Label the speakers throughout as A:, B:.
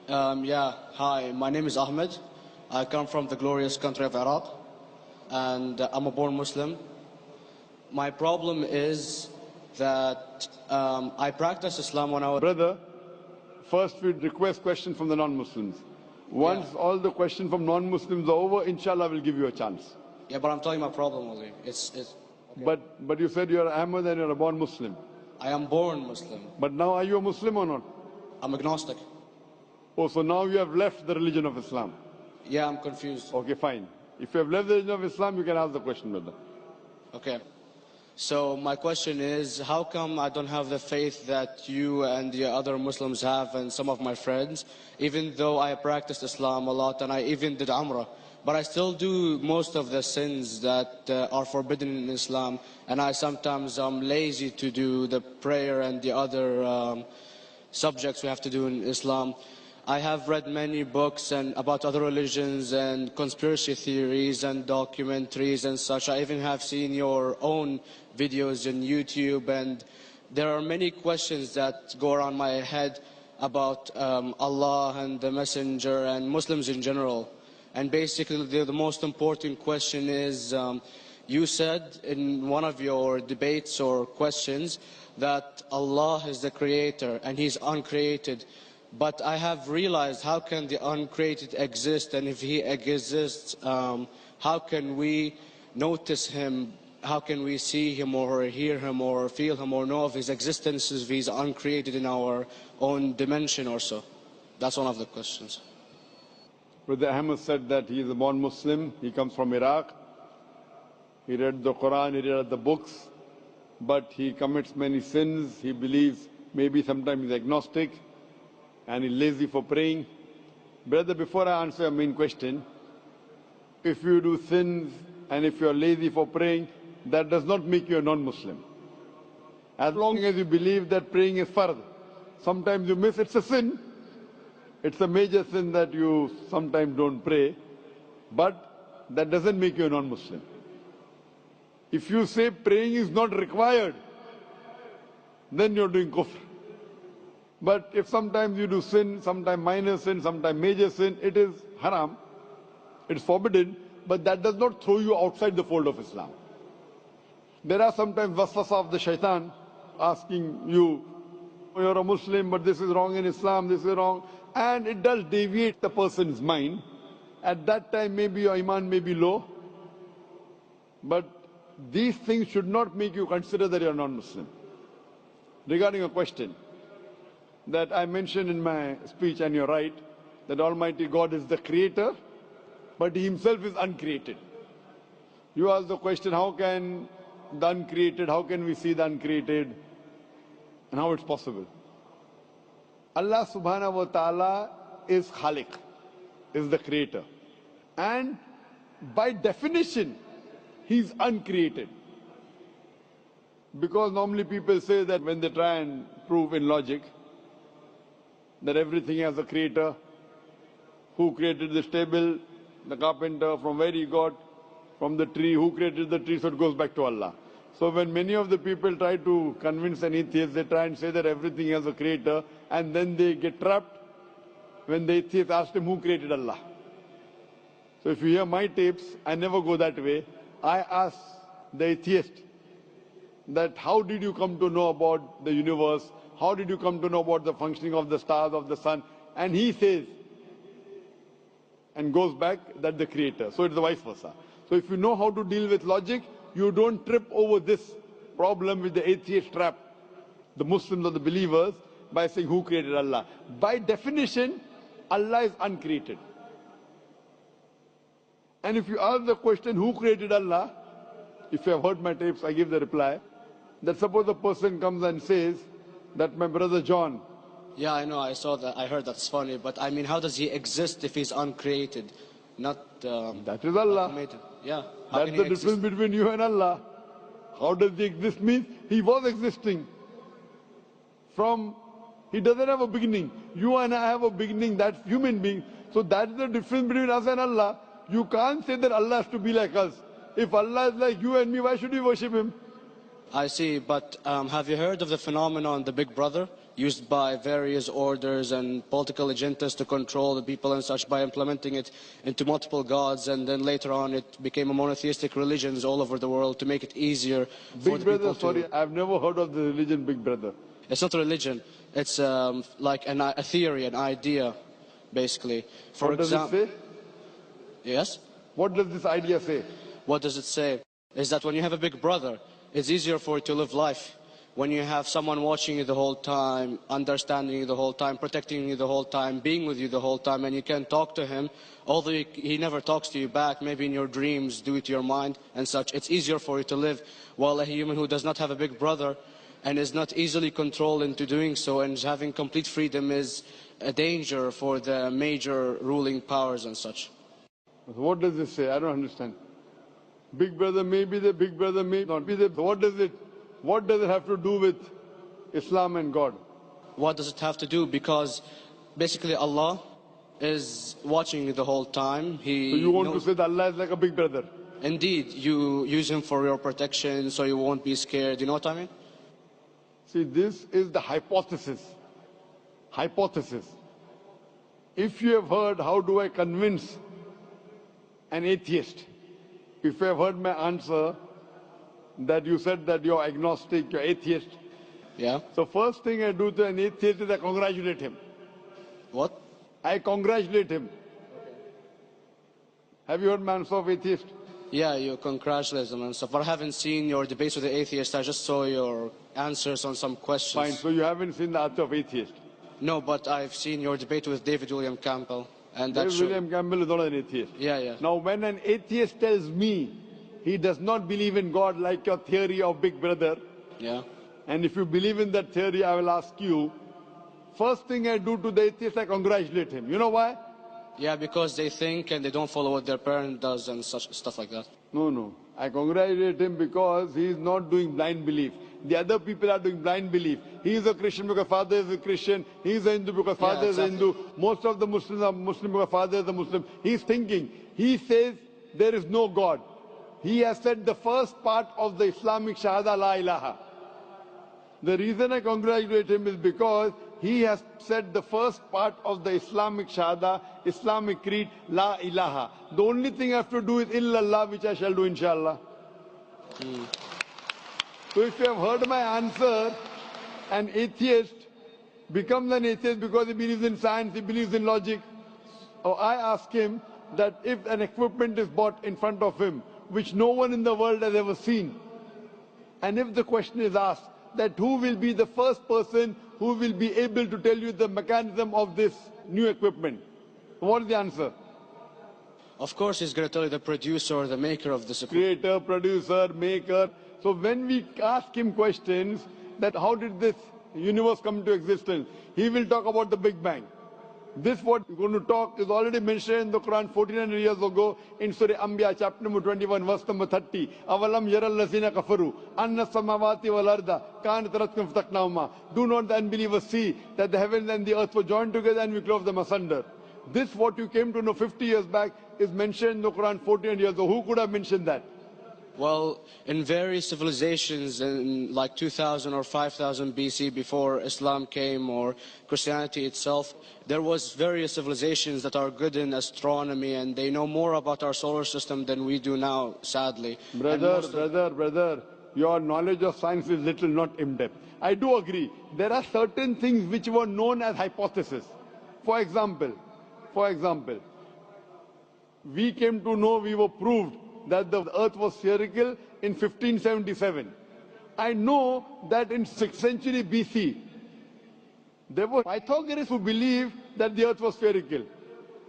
A: Yeah, hi, my name is Ahmed. I come from the glorious country of Iraq, and I'm a born Muslim. My problem is that I practice Islam when I was...
B: Brother, first we'd request questions from the non-Muslims. Once all the questions from non-Muslims are over, inshallah we'll give you a chance.
A: Yeah, but I'm telling you my problem only. Okay.
B: But you said you're Ahmed and you're a born Muslim.
A: I am born Muslim.
B: But now are you a Muslim or not?
A: I'm agnostic.
B: Oh, so now you have left the religion of Islam.
A: Yeah, I'm confused.
B: Okay, fine. If you have left the religion of Islam, you can ask the question, brother.
A: Okay. So my question is, how come I don't have the faith that you and the other Muslims have and some of my friends, even though I practiced Islam a lot and I even did Umrah, but I still do most of the sins that are forbidden in Islam, and I sometimes am lazy to do the prayer and the other subjects we have to do in Islam. I have read many books about other religions and conspiracy theories and documentaries and such. I even have seen your own videos on YouTube, and there are many questions that go around my head about Allah and the Messenger and Muslims in general. And basically the most important question is, you said in one of your debates or questions that Allah is the creator and He's uncreated. But I have realized, how can the uncreated exist? And if He exists, how can we notice Him? How can we see Him or hear Him or feel Him or know of His existence if He's uncreated in our own dimension or so? That's one of the questions.
B: Brother Ahmed said that he is a born Muslim. He comes from Iraq. He read the Quran, he read the books, but he commits many sins. He believes maybe sometimes he's agnostic and he's lazy for praying. Brother, before I answer your main question, if you do sins and if you're lazy for praying, that does not make you a non-Muslim. As long as you believe that praying is fard, sometimes you miss, it's a sin. It's a major sin that you sometimes don't pray, but that doesn't make you a non-Muslim. If you say praying is not required, then you're doing kufr. But if sometimes you do sin, sometimes minor sin, sometimes major sin, it is haram, it's forbidden, but that does not throw you outside the fold of Islam. There are sometimes waswasa of the shaitan asking you, you're a Muslim, but this is wrong in Islam, this is wrong. And it does deviate the person's mind. At that time, maybe your iman may be low. But these things should not make you consider that you're non-Muslim. Regarding a question that I mentioned in my speech, and you're right, that Almighty God is the creator, but He Himself is uncreated. You ask the question, how can the uncreated, how can we see the uncreated, and how it's possible? Allah subhanahu wa ta'ala is Khaliq, is the creator. And by definition, He's uncreated. Because normally people say that when they try and prove in logic that everything has a creator, who created this table, the carpenter, from where he got, from the tree, who created the tree, so it goes back to Allah. So when many of the people try to convince an atheist, they try and say that everything has a creator, and then they get trapped when the atheist asks him who created Allah. So if you hear my tapes, I never go that way. I ask the atheist that how did you come to know about the universe? How did you come to know about the functioning of the stars, of the sun? And he says, and goes back, that the creator. So it's the vice versa. So if you know how to deal with logic, you don't trip over this problem with the atheist trap, the Muslims or the believers, by saying who created Allah. By definition, Allah is uncreated. And if you ask the question, who created Allah? If you have heard my tapes, I give the reply, that suppose a person comes and says that my brother John.
A: Yeah, I know, I saw that, I heard that's funny, but I mean, how does he exist if he's uncreated? Not
B: that is Allah.
A: Automated. Yeah.
B: That's the difference between you and Allah. How does he exist? Means he was existing. He doesn't have a beginning. You and I have a beginning, that's human being. So that's the difference between us and Allah. You can't say that Allah has to be like us. If Allah is like you and me, why should we worship Him?
A: I see, but have you heard of the phenomenon, the Big Brother? used by various orders and political agendas to control the people and such by implementing it into multiple gods, and then later on it became a monotheistic religions all over the world to make it easier for the people to...
B: Sorry, I've never heard of the religion Big Brother.
A: It's not a religion, it's like a theory, an idea, basically. For
B: what does it say?
A: Yes?
B: What does this idea say?
A: What does it say? Is that when you have a big brother, it's easier for you to live life. When you have someone watching you the whole time, understanding you the whole time, protecting you the whole time, being with you the whole time, and you can talk to him, although he never talks to you back, maybe in your dreams, due to your mind and such, it's easier for you to live. While a human who does not have a big brother and is not easily controlled into doing so and is having complete freedom is a danger for the major ruling powers and such.
B: What does this say? I don't understand. Big brother may be the big brother may not be the... What does it have to do with Islam and God?
A: What does it have to do? Because basically Allah is watching you the whole time.
B: So you want to say that Allah is like a big brother?
A: Indeed, you use him for your protection so you won't be scared. You know what I mean?
B: See, this is the hypothesis. Hypothesis. If you have heard, how do I convince an atheist? If you have heard my answer, that you said that you're agnostic, you're atheist.
A: Yeah.
B: So first thing I do to an atheist is I congratulate him.
A: What?
B: I congratulate him. Okay. Have you heard my answer of atheist?
A: Yeah, you congratulate them and stuff. But I haven't seen your debates with the atheist. I just saw your answers on some questions.
B: Fine, so you haven't seen the answer of atheist?
A: No, but I've seen your debate with David William Campbell. And
B: David William Campbell is not an atheist.
A: Yeah, yeah.
B: Now when an atheist tells me he does not believe in God like your theory of Big Brother.
A: Yeah.
B: And if you believe in that theory, I will ask you, first thing I do to the atheist, I congratulate him. You know why?
A: Yeah, because they think and they don't follow what their parent does and such stuff like that.
B: No. I congratulate him because he is not doing blind belief. The other people are doing blind belief. He is a Christian because father is a Christian. He is a Hindu because father is a Hindu. Most of the Muslims are Muslim because father is a Muslim. He is thinking. He says there is no God. He has said the first part of the Islamic Shahada, La ilaha. The reason I congratulate him is because he has said the first part of the Islamic Shahada, Islamic Creed, La ilaha. The only thing I have to do is illallah, which I shall do inshallah. So if you have heard my answer, an atheist becomes an atheist because he believes in science, he believes in logic. Or I ask him that if an equipment is bought in front of him, which no one in the world has ever seen, and if the question is asked that who will be the first person who will be able to tell you the mechanism of this new equipment, what is the answer?
A: Of course he's going to tell you the producer or the maker of this equipment.
B: Creator, producer, maker. So when we ask him questions that how did this universe come into existence, he will talk about the Big Bang. This what we're going to talk is already mentioned in the Quran 1400 years ago in Surah Anbiya chapter number 21 verse number 30. Avalam yaral lazina kafaru anna samawati wal arda kanat ratkum fataknahuma. Do not the unbelievers see that the heavens and the earth were joined together and we clove them asunder. This what you came to know 50 years back is mentioned in the Quran 1400 years ago. Who could have mentioned that?
A: Well, in various civilizations in like 2000 or 5000 BC before Islam came or Christianity itself, there was various civilizations that are good in astronomy and they know more about our solar system than we do now, sadly.
B: Brother, your knowledge of science is little, not in-depth. I do agree. There are certain things which were known as hypotheses. For example, we came to know, we were proved that the earth was spherical in 1577. I know that in 6th century BC, there were Pythagoreans who believed that the earth was spherical.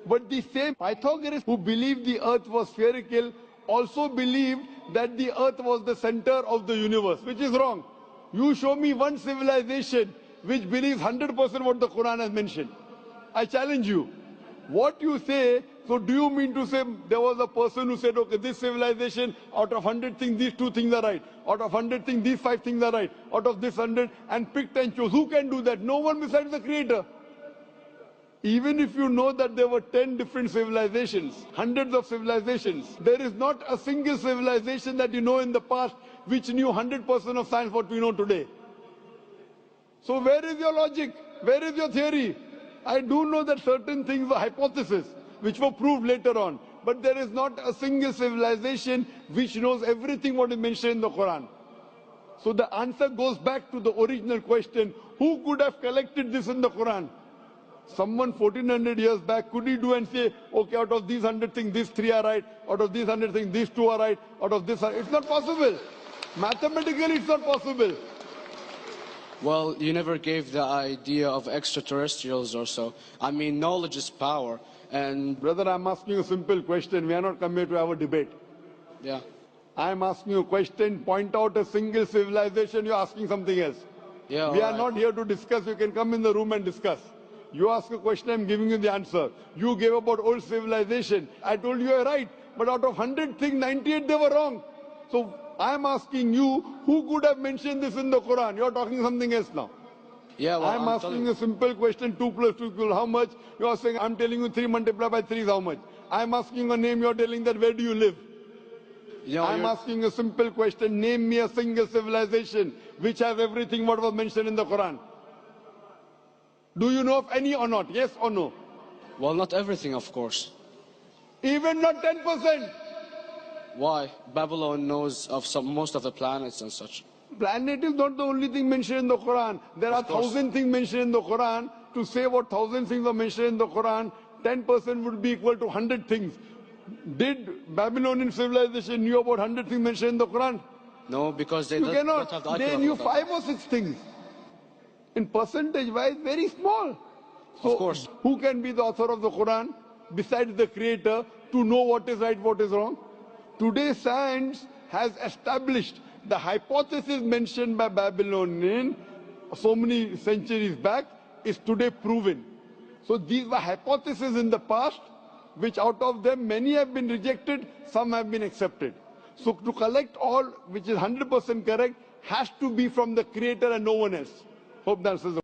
B: But the same Pythagoreans who believed the earth was spherical also believed that the earth was the center of the universe, which is wrong. You show me one civilization which believes 100% what the Quran has mentioned. I challenge you. What you say, so do you mean to say there was a person who said, okay, this civilization, out of 100 things, these 2 things are right. Out of 100 things, these 5 things are right. Out of this 100, and picked and chose. Who can do that? No one besides the Creator. Even if you know that there were 10 different civilizations, hundreds of civilizations, there is not a single civilization that you know in the past which knew 100% of science what we know today. So where is your logic? Where is your theory? I do know that certain things are hypotheses, which were proved later on. But there is not a single civilization which knows everything what is mentioned in the Quran. So the answer goes back to the original question, who could have collected this in the Quran? Someone 1400 years back, could he do and say, okay, out of these 100 things, these 3 are right, out of these 100 things, these 2 are right, out of this, it's not possible. Mathematically, it's not possible.
A: Well, you never gave the idea of extraterrestrials or so. I mean, knowledge is power, and...
B: Brother, I'm asking you a simple question. We are not come here to have a debate.
A: Yeah.
B: I'm asking you a question. Point out a single civilization, you're asking something else.
A: Yeah,
B: we are not here to discuss. You can come in the room and discuss. You ask a question, I'm giving you the answer. You gave about old civilization. I told you you're right. But out of 100 things, 98 they were wrong. So I'm asking you, who could have mentioned this in the Quran? You're talking something else now.
A: Yeah, well,
B: I'm asking you a simple question, 2 plus 2 equals how much? You are saying, I'm telling you 3 multiplied by 3 is how much? I'm asking a name, you're telling that where do you live?
A: You know,
B: I'm asking a simple question, name me a single civilization which has everything what was mentioned in the Quran. Do you know of any or not? Yes or no?
A: Well, not everything, of course.
B: Even not 10%.
A: Why? Babylon knows of most of the planets and such.
B: Planet is not the only thing mentioned in the Quran. There are 1,000 things mentioned in the Quran. To say what 1,000 things are mentioned in the Quran, 10% would be equal to 100 things. Did Babylonian civilization knew about 100 things mentioned in the Quran?
A: No, because they
B: You
A: don't
B: cannot.
A: have the
B: They knew 5 or 6 things. In percentage wise, very small. So,
A: of course.
B: Who can be the author of the Quran besides the creator to know what is right, what is wrong? Today science has established the hypothesis mentioned by Babylonian so many centuries back is today proven. So these were hypotheses in the past, which out of them many have been rejected, some have been accepted. So to collect all which is 100% correct has to be from the creator and no one else. Hope that answers the